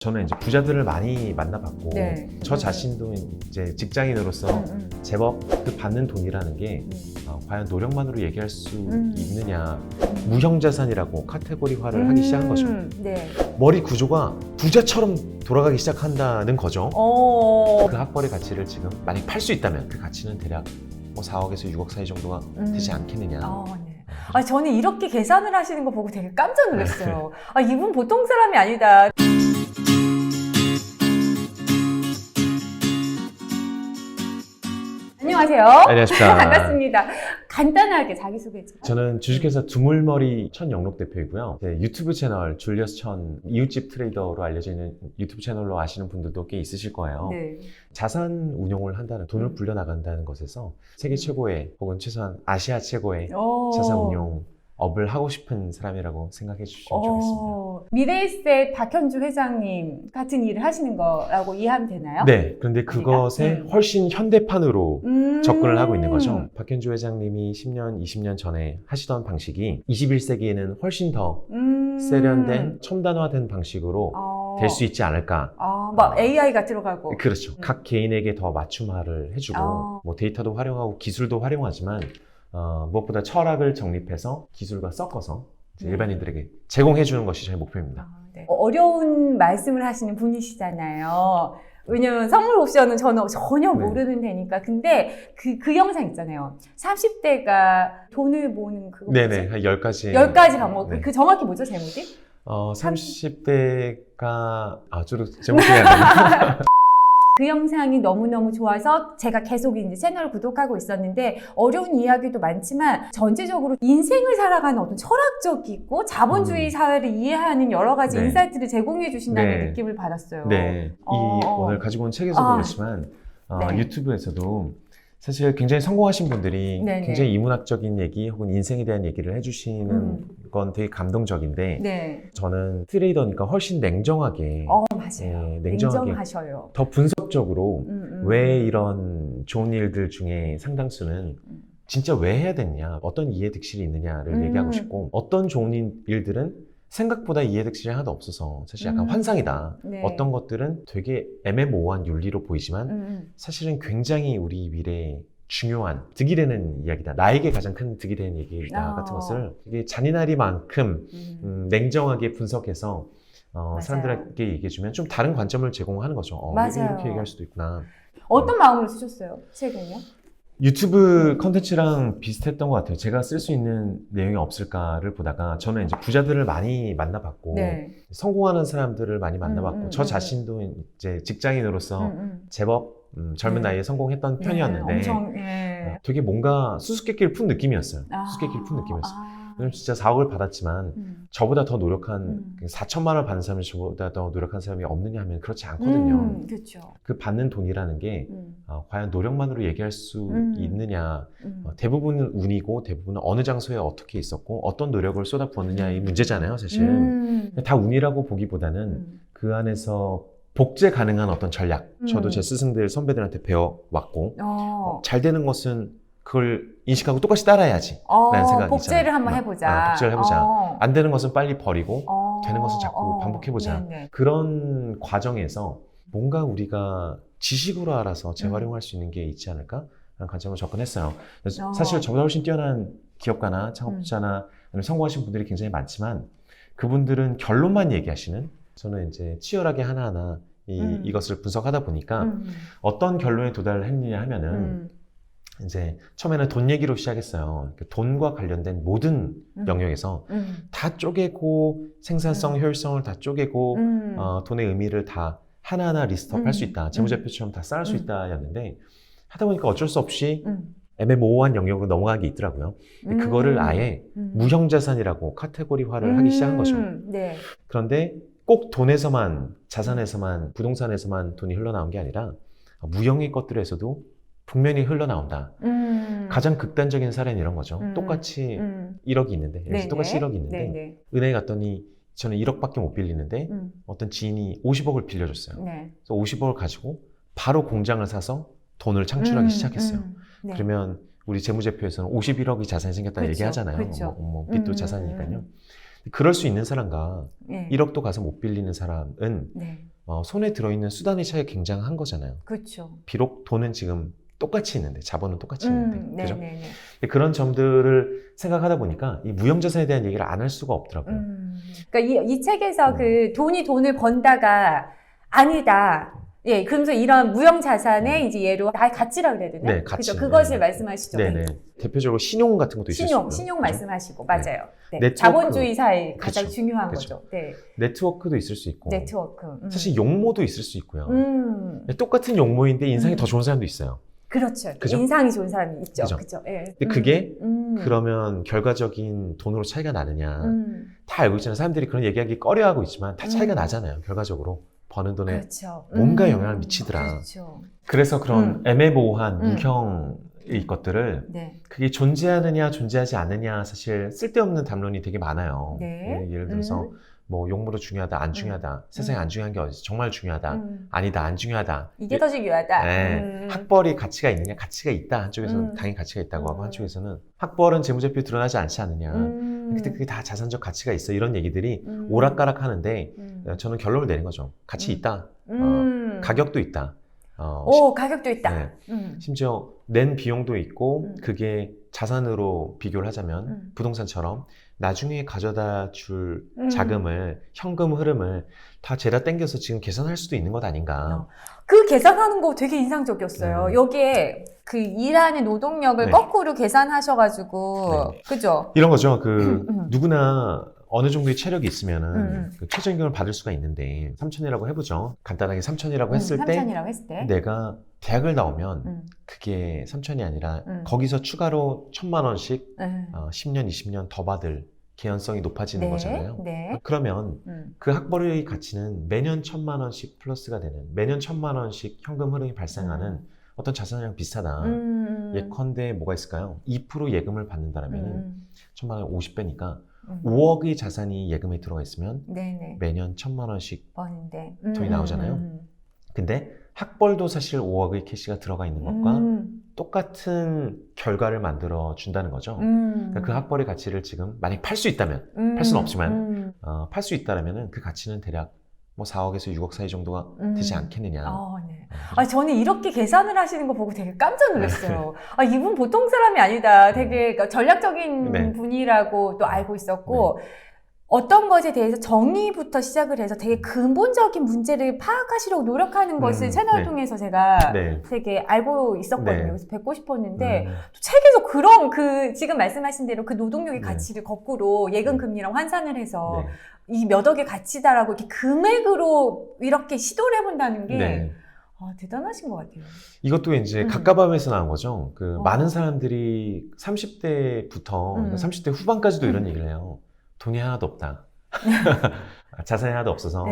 저는 이제 부자들을 많이 만나봤고 네. 저 자신도 이제 직장인으로서 제법 그 받는 돈이라는 게 과연 노력만으로 얘기할 수 있느냐, 무형자산이라고 카테고리화를 하기 시작한 거죠. 네. 머리 구조가 부자처럼 돌아가기 시작한다는 거죠. 그 학벌의 가치를 지금 만약 팔 수 있다면 그 가치는 대략 뭐 4억에서 6억 사이 정도가 되지 않겠느냐. 네. 저는 이렇게 계산을 하시는 거 보고 되게 깜짝 놀랐어요. 이분 보통 사람이 아니다. 안녕하세요. 안녕하십니까. 반갑습니다. 간단하게 자기소개 좀. 저는 주식회사 두물머리 천영록 대표이고요. 유튜브 채널 줄리어스 천 이웃집 트레이더로 알려져 있는 유튜브 채널로 아시는 분들도 꽤 있으실 거예요. 네. 자산 운용을 한다는, 돈을 불려나간다는 것에서 세계 최고의 혹은 최소한 아시아 최고의 자산 운용 업을 하고 싶은 사람이라고 생각해 주시면 좋겠습니다. 미래에셋 박현주 회장님 같은 일을 하시는 거라고 이해하면 되나요? 네, 그런데 그것에 훨씬 현대판으로 접근을 하고 있는 거죠. 박현주 회장님이 10년, 20년 전에 하시던 방식이 21세기에는 훨씬 더 세련된, 첨단화된 방식으로 될 수 있지 않을까. 막 AI가 들어가고. 그렇죠. 각 개인에게 더 맞춤화를 해주고 뭐 데이터도 활용하고 기술도 활용하지만 무엇보다 철학을 정립해서 기술과 섞어서 일반인들에게 제공해주는 것이 저의 목표입니다. 네. 어려운 말씀을 하시는 분이시잖아요. 왜냐면 선물 옵션은 저는 전혀 모르는 데니까. 근데 그 영상 있잖아요. 30대가 돈을 모으는 그거. 네네, 한 10가지. 10가지 방법. 네. 그 정확히 뭐죠, 제목이? 30대가 저도 제목이 안 나요. 그 영상이 너무너무 좋아서 제가 계속 이제 채널을 구독하고 있었는데 어려운 이야기도 많지만 전체적으로 인생을 살아가는 어떤 철학적이고 자본주의 사회를 이해하는 여러 가지 인사이트를 제공해 주신다는 느낌을 받았어요. 네, 오늘 가지고 온 책에서도 그렇지만 유튜브에서도 사실 굉장히 성공하신 분들이 굉장히 이문학적인 얘기 혹은 인생에 대한 얘기를 해주시는 건 되게 감동적인데 저는 트레이더니까 훨씬 냉정하게 맞아요. 냉정하게 냉정하셔요. 더 분석적으로 왜 이런 좋은 일들 중에 상당수는 진짜 왜 해야 됐냐, 어떤 이해득실이 있느냐를 얘기하고 싶고 어떤 좋은 일들은 생각보다 이해득실이 하나도 없어서 사실 약간 환상이다. 어떤 것들은 되게 애매모호한 윤리로 보이지만 사실은 굉장히 우리 미래에 중요한 득이 되는 이야기다. 나에게 가장 큰 득이 되는 얘기다 같은 것을 이게 잔인하리만큼 냉정하게 분석해서 사람들에게 얘기해주면 좀 다른 관점을 제공하는 거죠. 이렇게 얘기할 수도 있구나. 어떤 마음으로 쓰셨어요? 책은요? 유튜브 컨텐츠랑 비슷했던 것 같아요. 제가 쓸 수 있는 내용이 없을까를 보다가 저는 이제 부자들을 많이 만나봤고 성공하는 사람들을 많이 만나봤고 저 자신도 이제 직장인으로서 제법 젊은 나이에 성공했던 편이었는데 되게 뭔가 수수께끼를 푼 느낌이었어요. 수수께끼를 푼 느낌이었어요. 왜냐면 진짜 4억을 받았지만 저보다 더 노력한 4천만 원을 받는 사람이 저보다 더 노력한 사람이 없느냐 하면 그렇지 않거든요. 그렇죠. 그 받는 돈이라는 게 과연 노력만으로 얘기할 수 있느냐, 대부분은 운이고 대부분은 어느 장소에 어떻게 있었고 어떤 노력을 쏟아부었느냐의 문제잖아요, 사실. 다 운이라고 보기보다는 그 안에서 복제 가능한 어떤 전략, 저도 제 스승들 선배들한테 배워왔고 잘 되는 것은 그걸 인식하고 똑같이 따라야지 라는 생각이 복제를 있잖아요. 한번 해보자. 복제를 해보자. 안 되는 것은 빨리 버리고 되는 것은 자꾸 반복해보자. 그런 과정에서 뭔가 우리가 지식으로 알아서 재활용할 수 있는 게 있지 않을까? 라는 관점으로 접근했어요. 그래서 사실 저보다 훨씬 뛰어난 기업가나 창업자나 아니면 성공하신 분들이 굉장히 많지만 그분들은 결론만 얘기하시는, 저는 이제 치열하게 하나하나 이것을 분석하다 보니까 어떤 결론에 도달을 했느냐 하면은 이제 처음에는 돈 얘기로 시작했어요. 돈과 관련된 모든 영역에서 다 쪼개고 생산성, 효율성을 다 쪼개고 돈의 의미를 다 하나하나 리스트업 할 수 있다. 재무제표처럼 다 쌓을 수 있다 였는데 하다 보니까 어쩔 수 없이 애매모호한 영역으로 넘어간 게 있더라고요. 그거를 아예 무형자산이라고 카테고리화를 하기 시작한 거죠. 그런데 꼭 돈에서만, 자산에서만, 부동산에서만 돈이 흘러나온 게 아니라 무형의 것들에서도 분명히 흘러나온다. 가장 극단적인 사례는 이런 거죠. 똑같이 1억이 있는데, 똑같이 1억이 있는데 은행에 갔더니 저는 1억밖에 못 빌리는데 어떤 지인이 50억을 빌려줬어요. 그래서 50억을 가지고 바로 공장을 사서 돈을 창출하기 시작했어요. 그러면 우리 재무제표에서는 51억이 자산이 생겼다는 얘기하잖아요. 뭐 빚도 자산이니까요. 그럴 수 있는 사람과 네. 1억도 가서 못 빌리는 사람은 네. 손에 들어있는 수단의 차이가 굉장한 거잖아요. 그렇죠. 비록 돈은 지금 똑같이 있는데, 자본은 똑같이 있는데, 그죠? 네네네. 그런 점들을 생각하다 보니까 이 무형자산에 대한 얘기를 안 할 수가 없더라고요. 그러니까 이 책에서 그 돈이 돈을 번다가 아니다. 예, 그러면서 이런 무형자산의 이제 예로 다 가치라 그래야 되나? 네, 가치. 그죠? 그것을 네. 말씀하시죠. 네네. 대표적으로 신용 같은 것도 있을 수 있고요. 신용 말씀하시고 맞아요. 네. 네트워크. 자본주의 사회 가장 그쵸. 중요한 그쵸. 거죠. 네. 네트워크도 있을 수 있고, 네트워크. 사실 용모도 있을 수 있고요. 음. 똑같은 용모인데 인상이 더 좋은 사람도 있어요. 그렇죠. 그죠? 인상이 좋은 사람이 있죠. 그죠? 그죠? 예. 근데 그게 그러면 그러면 결과적인 돈으로 차이가 나느냐. 다 알고 있잖아요. 사람들이 그런 얘기하기 꺼려하고 있지만 다 차이가 나잖아요. 결과적으로. 버는 돈에 그렇죠. 뭔가 영향을 미치더라. 그렇죠. 그래서 그런 애매모호한 무형의 것들을 네. 그게 존재하느냐 존재하지 않느냐 사실 쓸데없는 담론이 되게 많아요. 네. 예를 들어서 뭐 용모도 중요하다 안 중요하다 세상에 안 중요한 게 어디 정말 중요하다 아니다 안 중요하다 이게 더 중요하다. 네. 학벌이 가치가 있느냐 가치가 있다 한쪽에서는 당연히 가치가 있다고 하고 한쪽에서는 학벌은 재무제표 드러나지 않지 않느냐 근데 그게 다 자산적 가치가 있어 이런 얘기들이 오락가락 하는데 저는 결론을 내린 거죠. 가치 있다. 가격도 있다. 오, 가격도 있다. 네. 심지어 낸 비용도 있고 그게 자산으로 비교를 하자면 부동산처럼 나중에 가져다 줄 자금을 현금 흐름을 다 죄다 땡겨서 지금 계산할 수도 있는 것 아닌가. 그 계산하는 거 되게 인상적이었어요. 여기에 그 일하는 노동력을 네. 거꾸로 계산하셔가지고 그죠? 이런 거죠. 그 누구나 어느 정도의 체력이 있으면은 그 최저임금을 받을 수가 있는데 3천이라고 해보죠. 간단하게 3천이라고 했을 때 3천이라고 했을 때 내가 대학을 나오면 그게 3천이 아니라 거기서 추가로 1,000만 원씩 10년, 20년 더 받을 개연성이 높아지는 네, 거잖아요. 네. 그러면 그 학벌의 가치는 매년 1,000만 원씩 플러스가 되는 매년 1,000만 원씩 현금 흐름이 발생하는 어떤 자산이랑 비슷하다. 예컨대 뭐가 있을까요? 2% 예금을 받는다라면 1,000만 원 50배니까 5억의 자산이 예금에 들어가 있으면 네네. 매년 1,000만 원씩 버는데 돈이 나오잖아요. 근데 학벌도 사실 5억의 캐시가 들어가 있는 것과 똑같은 결과를 만들어 준다는 거죠. 그러니까 그 학벌의 가치를 지금 만약 팔 수 있다면 팔 수는 없지만 팔 수 있다라면은 그 가치는 대략 뭐 4억에서 6억 사이 정도가 되지 않겠느냐. 네. 저는 이렇게 계산을 하시는 거 보고 되게 깜짝 놀랐어요. 이분 보통 사람이 아니다. 되게 그러니까 전략적인 분이라고 또 알고 있었고 어떤 것에 대해서 정의부터 시작을 해서 되게 근본적인 문제를 파악하시려고 노력하는 것을 채널을 통해서 제가 되게 알고 있었거든요. 그래서 뵙고 싶었는데 또 책에서 그런 그 지금 말씀하신 대로 그 노동력의 가치를 거꾸로 예금 금리랑 환산을 해서 이 몇 억의 가치다라고 이렇게 금액으로 이렇게 시도를 해본다는 게 대단하신 것 같아요. 이것도 이제 갑가밤에서 나온 거죠. 그 많은 사람들이 30대부터 30대 후반까지도 이런 얘기를 해요. 돈이 하나도 없다. 자산이 하나도 없어서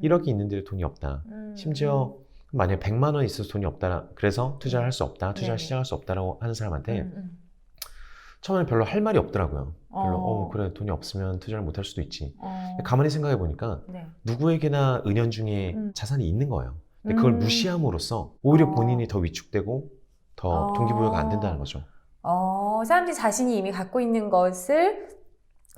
1억이 있는데 돈이 없다. 심지어 만약에 100만 원 있어서 돈이 없다. 그래서 투자를 할 수 없다. 투자를 시작할 수 없다라고 하는 사람한테 처음에는 별로 할 말이 없더라고요. 별로 그래 돈이 없으면 투자를 못 할 수도 있지. 가만히 생각해 보니까 누구에게나 은연중에 자산이 있는 거예요. 근데 그걸 무시함으로써 오히려 본인이 더 위축되고 더 동기부여가 안 된다는 거죠. 사람들이 자신이 이미 갖고 있는 것을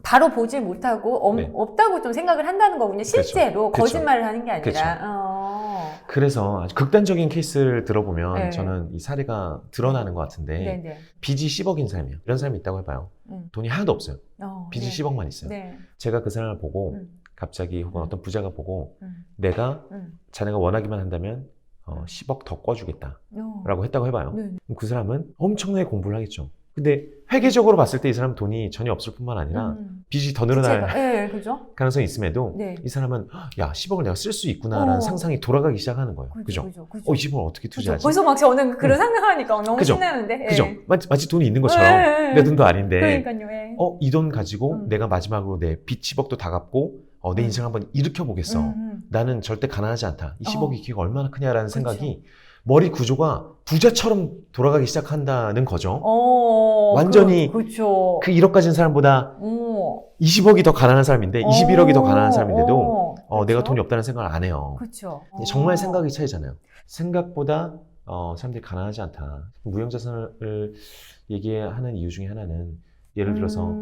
바로 보지 못하고 없다고 좀 생각을 한다는 거군요. 실제로 그렇죠. 거짓말을 하는 게 아니라. 그래서 아주 극단적인 케이스를 들어보면 저는 이 사례가 드러나는 것 같은데 빚이 10억인 사람이에요. 이런 사람이 있다고 해봐요. 돈이 하나도 없어요. 빚이 10억만 있어요. 제가 그 사람을 보고 갑자기 혹은 어떤 부자가 보고 내가 자네가 원하기만 한다면 10억 더 꿔주겠다 라고 했다고 해봐요. 그럼 그 사람은 엄청나게 공부를 하겠죠. 근데 회계적으로 봤을 때 이 사람 돈이 전혀 없을 뿐만 아니라 빚이 더 늘어날 그죠? 가능성이 있음에도 이 사람은 야 10억을 내가 쓸 수 있구나라는 상상이 돌아가기 시작하는 거예요. 그죠? 20억을 어떻게 투자하지? 벌써 막 저는 그런 상상하니까 너무 신나는데. 그죠? 마치 돈이 있는 것처럼 내 돈도 아닌데 그러니까요. 이 돈 가지고 내가 마지막으로 내 빚 10억도 다 갚고 내 인생 한번 일으켜보겠어. 나는 절대 가난하지 않다. 이 10억의 기회가 얼마나 크냐라는 생각이 머리 구조가 부자처럼 돌아가기 시작한다는 거죠. 완전히 그 1억 가진 사람보다 20억이 더 가난한 사람인데 21억이 더 가난한 사람인데도 내가 돈이 없다는 생각을 안 해요. 정말 생각이 차이잖아요. 생각보다 사람들이 가난하지 않다. 무형자산을 얘기하는 이유 중에 하나는 예를 들어서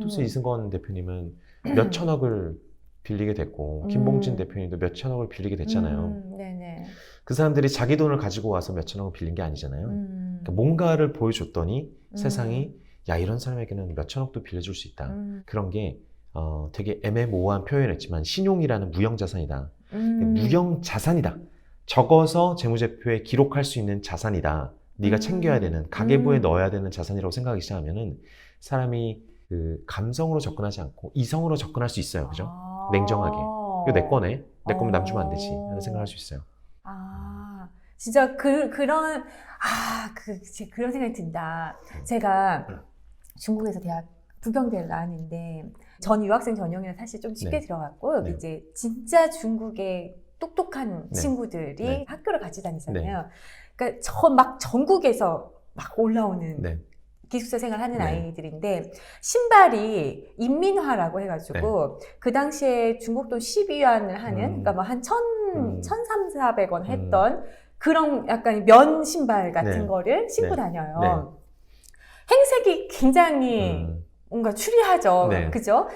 토스 이승건 대표님은 몇 천억을 빌리게 됐고 김봉진 대표님도 몇 천억을 빌리게 됐잖아요. 네네. 그 사람들이 자기 돈을 가지고 와서 몇 천억을 빌린 게 아니잖아요. 그러니까 뭔가를 보여줬더니 세상이 야 이런 사람에게는 몇 천억도 빌려줄 수 있다. 그런 게 되게 애매모호한 표현이었지만 신용이라는 무형자산이다. 무형자산이다. 적어서 재무제표에 기록할 수 있는 자산이다. 네가 챙겨야 되는 가계부에 넣어야 되는 자산이라고 생각하기 시작하면은 사람이 그 감성으로 접근하지 않고 이성으로 접근할 수 있어요. 그죠? 냉정하게. 이거 내 거네. 내 거면 남 주면 안 되지. 하는 생각을 할 수 있어요. 진짜 그런 생각이 든다. 제가 중국에서 대학 부경대를 나왔는데 전 유학생 전형이라 사실 좀 쉽게 들어갔고 여기 이제 진짜 중국의 똑똑한 친구들이 학교를 같이 다니잖아요. 그러니까 막 전국에서 막 올라오는 기숙사 생활하는 아이들인데 신발이 인민화라고 해가지고 그 당시에 중국 돈 12위안을 하는 그러니까 뭐 한 1,300~1,400원 했던 그런 약간 면 신발 같은 거를 신고 다녀요. 행색이 굉장히 뭔가 추리하죠. 그죠?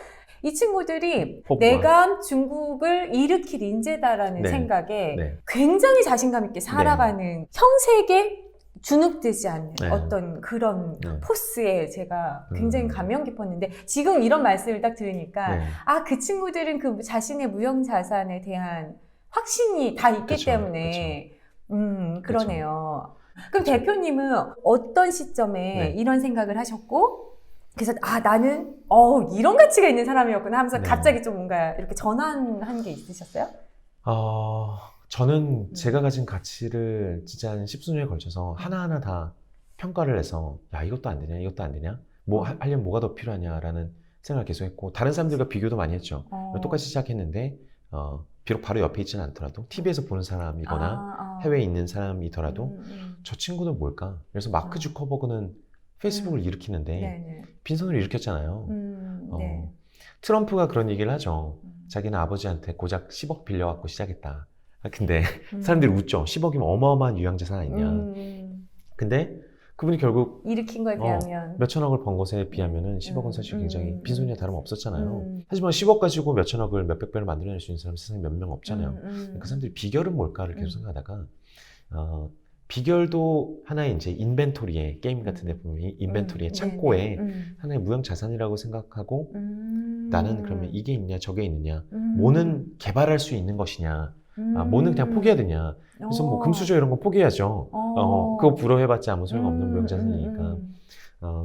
이 친구들이 내가 중국을 일으킬 인재다라는 생각에 굉장히 자신감 있게 살아가는 형색에 주눅들지 않는 어떤 그런 포스에 제가 굉장히 감명 깊었는데 지금 이런 말씀을 딱 들으니까 그 친구들은 그 자신의 무형자산에 대한 확신이 다 있기 때문에 그러네요. 그럼 대표님은 어떤 시점에 이런 생각을 하셨고 그래서 나는 이런 가치가 있는 사람이었구나 하면서 갑자기 좀 뭔가 이렇게 전환한 게 있으셨어요? 저는 제가 가진 가치를 진짜 한 10수년에 걸쳐서 하나하나 다 평가를 해서 야 이것도 안 되냐 이것도 안 되냐 뭐 하려면 뭐가 더 필요하냐라는 생각을 계속 했고 다른 사람들과 비교도 많이 했죠. 똑같이 시작했는데 비록 바로 옆에 있지는 않더라도 TV에서 보는 사람이거나 해외에 있는 사람이더라도 저 친구는 뭘까? 그래서 마크 주커버그는 페이스북을 일으키는데 빈손으로 일으켰잖아요. 트럼프가 그런 얘기를 하죠. 자기는 아버지한테 고작 10억 빌려갖고 시작했다. 근데 사람들이 웃죠. 10억이면 어마어마한 유형자산 아니냐. 근데 그분이 결국 일으킨 거에 비하면 몇 천억을 번 것에 비하면은 10억은 사실 굉장히 빈손이나 다름없었잖아요. 하지만 10억 가지고 몇 천억을 몇백 배를 만들어낼 수 있는 사람 세상에 몇 명 없잖아요. 그 사람들이 비결은 뭘까를 계속 생각하다가 비결도 하나의 이제 인벤토리에 게임 같은 데 보면 인벤토리에 창고에 하나의 무형 자산이라고 생각하고 나는 그러면 이게 있냐 저게 있느냐 뭐는 개발할 수 있는 것이냐 뭐는 그냥 포기해야 되냐 그래서 뭐 금수저 이런 거 포기해야죠. 그거 부러워해봤자 아무 소용없는 무형 자산이니까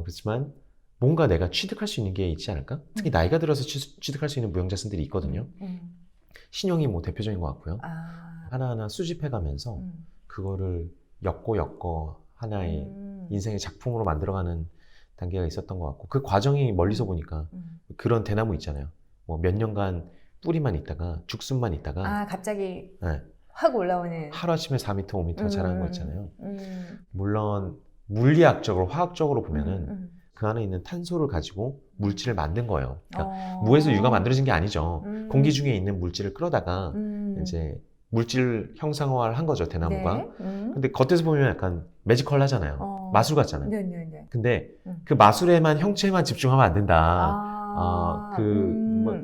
그렇지만 뭔가 내가 취득할 수 있는 게 있지 않을까? 특히 나이가 들어서 취득할 수 있는 무형 자산들이 있거든요. 신용이 뭐 대표적인 것 같고요. 하나하나 수집해가면서 그거를 엮고 하나의 인생의 작품으로 만들어가는 단계가 있었던 것 같고 그 과정이 멀리서 보니까 그런 대나무 있잖아요. 뭐 몇 년간 뿌리만 있다가 죽순만 있다가 갑자기 확 올라오는 하루아침에 4m, 5m 자라는 거 있잖아요. 물론 물리학적으로 화학적으로 보면은 그 안에 있는 탄소를 가지고 물질을 만든 거예요. 그러니까 무에서 유가 만들어진 게 아니죠. 공기 중에 있는 물질을 끌어다가 이제 물질 형상화를 한 거죠, 대나무가. 근데 겉에서 보면 약간 매지컬 하잖아요. 마술 같잖아요. 근데 그 마술에만 형체에만 집중하면 안 된다.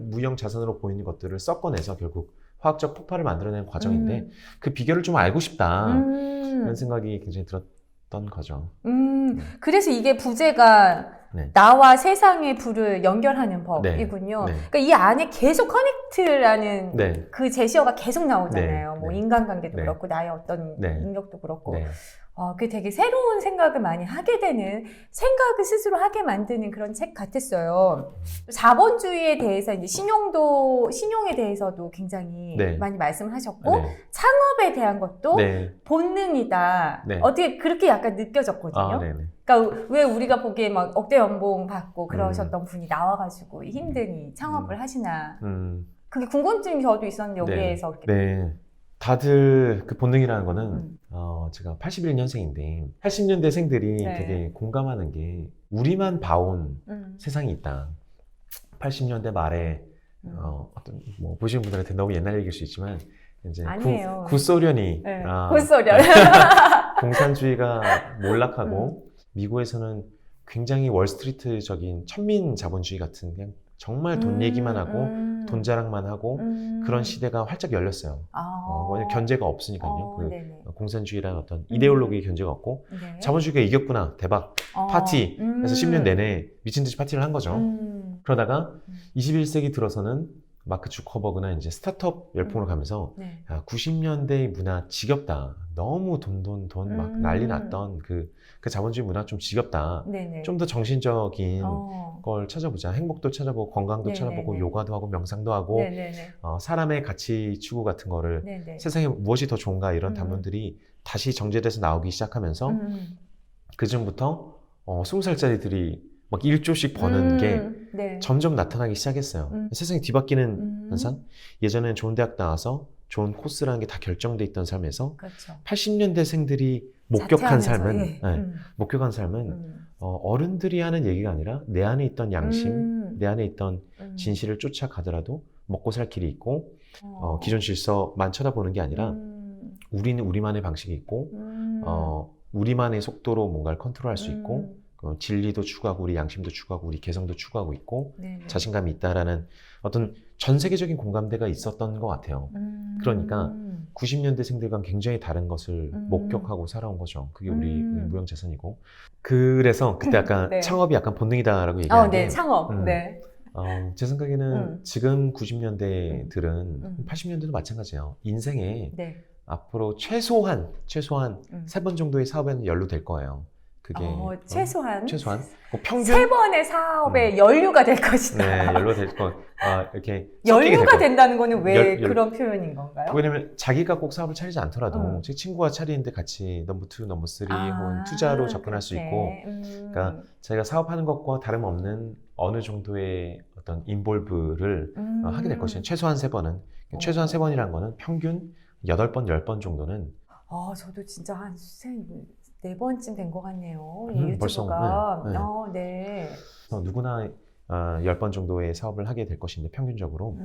무형 자산으로 보이는 것들을 섞어내서 결국 화학적 폭발을 만들어내는 과정인데 그 비결을 좀 알고 싶다. 그런 생각이 굉장히 들었던 거죠. 그래서 이게 부제가 나와 세상의 불을 연결하는 법이군요. 그러니까 이 안에 계속 커넥트라는 그 제시어가 계속 나오잖아요. 뭐 인간관계도 그렇고 나의 어떤 능력도 그렇고. 그게 되게 새로운 생각을 많이 하게 되는, 생각을 스스로 하게 만드는 그런 책 같았어요. 자본주의에 대해서 이제 신용에 대해서도 굉장히 많이 말씀을 하셨고, 창업에 대한 것도 본능이다. 어떻게 그렇게 약간 느껴졌거든요. 그러니까 왜 우리가 보기에 막 억대 연봉 받고 그러셨던 분이 나와가지고 힘든 이 창업을 하시나. 그게 궁금증이 저도 있었는데 여기에서. 다들 그 본능이라는 거는 제가 81년생인데 80년대생들이 되게 공감하는 게 우리만 봐온 세상이 있다. 80년대 말에 어떤 뭐 보시는 분들한테 너무 옛날 얘기일 수 있지만 이제 구소련이 구소련 공산주의가 몰락하고 미국에서는 굉장히 월스트리트적인 천민 자본주의 같은 그냥 정말 돈 얘기만 하고 돈 자랑만 하고 그런 시대가 활짝 열렸어요. 왜냐면 견제가 없으니까요. 공산주의라는 어떤 이데올로기의 견제가 없고 네. 자본주의가 이겼구나 대박 파티 그래서 10년 내내 미친 듯이 파티를 한 거죠. 그러다가 21세기 들어서는 마크 주커버그나 이제 스타트업 열풍으로 가면서 네. 야, 90년대의 문화 지겹다. 너무 돈 막 난리 났던 그 자본주의 문화 좀 지겹다. 네네. 좀 더 정신적인 걸 찾아보자. 행복도 찾아보고 건강도 네네네. 찾아보고 요가도 하고 명상도 하고 네네네. 사람의 가치 추구 같은 거를 네네. 세상에 무엇이 더 좋은가 이런 담론들이 다시 정제돼서 나오기 시작하면서 그전부터 20살짜리들이 막 1조씩 버는 게 네. 점점 나타나기 시작했어요. 세상이 뒤바뀌는 현상? 예전에는 좋은 대학 나와서 좋은 코스라는 게 다 결정돼 있던 삶에서 그렇죠. 80년대생들이 목격한 삶은, 예. 목격한 삶은 어른들이 하는 얘기가 아니라 내 안에 있던 양심, 내 안에 있던 진실을 쫓아가더라도 먹고 살 길이 있고 기존 질서만 쳐다보는 게 아니라 우리는 우리만의 방식이 있고 우리만의 속도로 뭔가를 컨트롤할 수 있고 진리도 추구하고 우리 양심도 추구하고 우리 개성도 추구하고 있고 네네. 자신감이 있다라는 어떤 전 세계적인 공감대가 있었던 것 같아요. 그러니까 90년대생들과 굉장히 다른 것을 목격하고 살아온 거죠. 그게 우리 무형자산이고. 그래서 그때 약간 네. 창업이 약간 본능이다라고 얘기하는 게 네, 창업. 네. 제 생각에는 지금 90년대들은 80년대도 마찬가지예요. 인생에 네. 앞으로 최소한 3번 정도의 사업에는 연루될 거예요. 그게 최소한 뭐 평균 3번의 사업에 연류가 될 것이다. 네, 연루가 될 거. 이렇게 연류가 된다는 거는 왜 그런 표현인 건가요? 왜냐면 자기가 꼭 사업을 차리지 않더라도 제 친구가 차리는데 같이 넘버 2, 넘버 3 혹은 투자로 접근할 수 있고 그러니까 자기가 사업하는 것과 다름없는 어느 정도의 어떤 인볼브를 하게 될 것이에요. 최소한 3번은. 최소한 3번이라는 거는 평균 8번, 10번 정도는 저도 진짜 한 4번쯤 된 것 같네요. 이 벌써, 유튜브가. 네. 누구나 10번 정도의 사업을 하게 될 것인데 평균적으로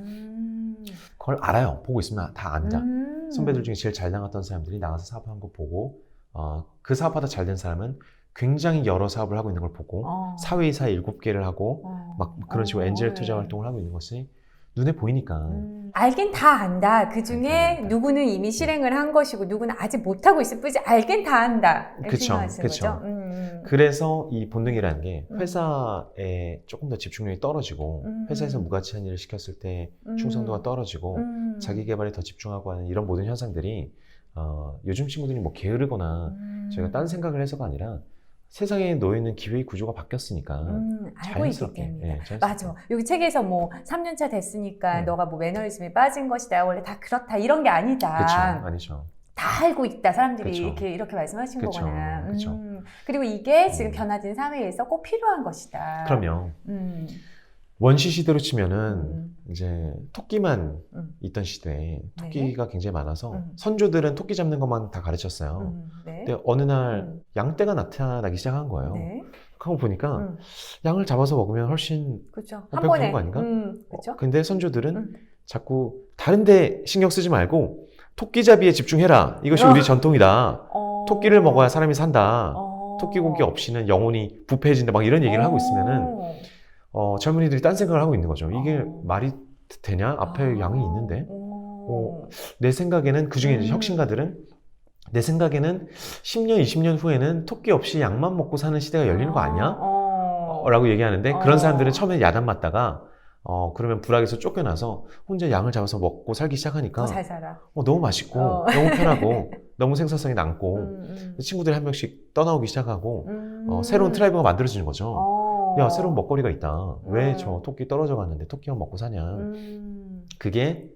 그걸 알아요. 보고 있으면 다 압니다. 선배들 중에 제일 잘 나갔던 사람들이 나가서 사업하는 거 보고 그 사업하다 잘 된 사람은 굉장히 여러 사업을 하고 있는 걸 보고 사회이사 7개를 하고 막 그런 식으로 엔젤 투자 활동을 하고 있는 것이 눈에 보이니까. 알긴 다 안다. 그 중에 누구는 이미 실행을 한 것이고 누구는 아직 못하고 있을 뿐이지 알긴 다 안다. 그쵸. 거죠? 그래서 이 본능이라는 게 회사에 조금 더 집중력이 떨어지고 회사에서 무가치한 일을 시켰을 때 충성도가 떨어지고 자기 개발에 더 집중하고 하는 이런 모든 현상들이 요즘 친구들이 뭐 게으르거나 저희가 딴 생각을 해서가 아니라 세상에 놓여있는 기회의 구조가 바뀌었으니까 알고 있기 때문에. 맞아. 여기 책에서 뭐 3년차 됐으니까 너가 뭐 매너리즘에 빠진 것이다. 원래 다 그렇다. 이런 게 아니다. 그렇죠. 아니죠. 다 알고 있다. 사람들이 그쵸. 이렇게 말씀하신 그쵸. 거구나. 그쵸. 그리고 이게 지금 변화된 사회에서 꼭 필요한 것이다. 그럼요. 원시 시대로 치면은 이제 토끼만 있던 시대에 토끼가 굉장히 많아서 선조들은 토끼 잡는 것만 다 가르쳤어요. 네. 근데 어느 날 양떼가 나타나기 시작한 거예요. 네. 그거 보니까 양을 잡아서 먹으면 훨씬 그렇죠. 배고픈 거 아닌가? 그렇죠. 근데 선조들은 자꾸 다른 데 신경 쓰지 말고 토끼잡이에 집중해라. 이것이 우리 전통이다. 토끼를 먹어야 사람이 산다. 토끼 고기 없이는 영혼이 부패해진다. 막 이런 얘기를 하고 있으면은 젊은이들이 딴 생각을 하고 있는 거죠. 이게 말이 되냐? 앞에 양이 있는데. 내 생각에는 그중에 이제 혁신가들은 내 생각에는 10년, 20년 후에는 토끼 없이 양만 먹고 사는 시대가 열리는 거 아니야? 라고 얘기하는데 그런 사람들은 처음에 야단 맞다가 그러면 불악에서 쫓겨나서 혼자 양을 잡아서 먹고 살기 시작하니까 더 잘 살아. 너무 맛있고 너무 편하고 너무 생산성이 남고 친구들이 한 명씩 떠나오기 시작하고 새로운 트라이브가 만들어지는 거죠. 야, 새로운 먹거리가 있다. 왜 저 토끼 떨어져 갔는데 토끼만 먹고 사냐. 그게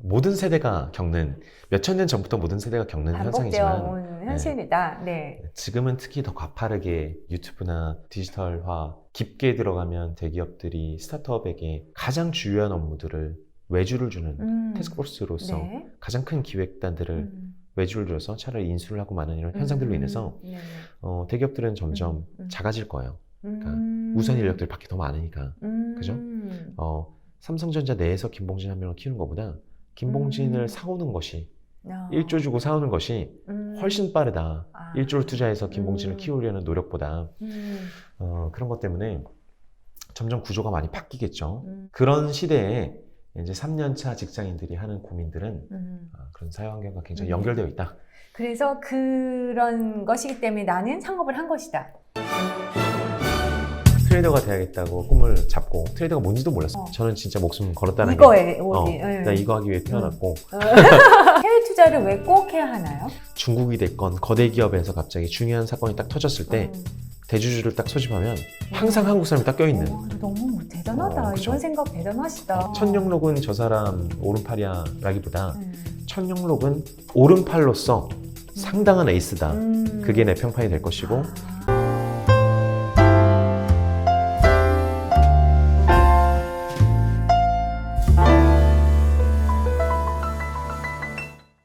모든 세대가 겪는, 몇천 년 전부터 모든 세대가 겪는 현상이지만 반복되어 현실이다. 네. 지금은 특히 더 가파르게 유튜브나 디지털화 깊게 들어가면 대기업들이 스타트업에게 가장 주요한 업무들을 외주를 주는 태스크포스로서 가장 큰 기획단들을 외주를 줘서 차라리 인수를 하고 많은 이런 현상들로 인해서 대기업들은 점점 작아질 거예요. 그러니까 우선 인력들이 밖에 더 많으니까. 그죠? 삼성전자 내에서 김봉진 한 명을 키우는 것보다 김봉진을 사오는 것이 1조 주고 사오는 것이 훨씬 빠르다. 1조를 투자해서 김봉진을 키우려는 노력보다 그런 것 때문에 점점 구조가 많이 바뀌겠죠. 그런 시대에 이제 3년차 직장인들이 하는 고민들은 그런 사회환경과 굉장히 연결되어 있다. 그래서 그런 것이기 때문에 나는 창업을 한 것이다. 트레이더가 돼야겠다고 꿈을 잡고 트레이더가 뭔지도 몰랐어요. 저는 진짜 목숨 걸었다는 이거에 게 나 이거 하기 위해 태어났고 해외 투자를 왜 꼭 해야 하나요? 중국이 됐건 거대 기업에서 갑자기 중요한 사건이 딱 터졌을 때 대주주를 딱 소집하면 항상 한국 사람이 딱 껴있는. 너무 대단하다. 그쵸? 이런 생각 대단하시다. 천영록은 저 사람 오른팔이야라기보다 천영록은 오른팔로서 상당한 에이스다. 그게 내 평판이 될 것이고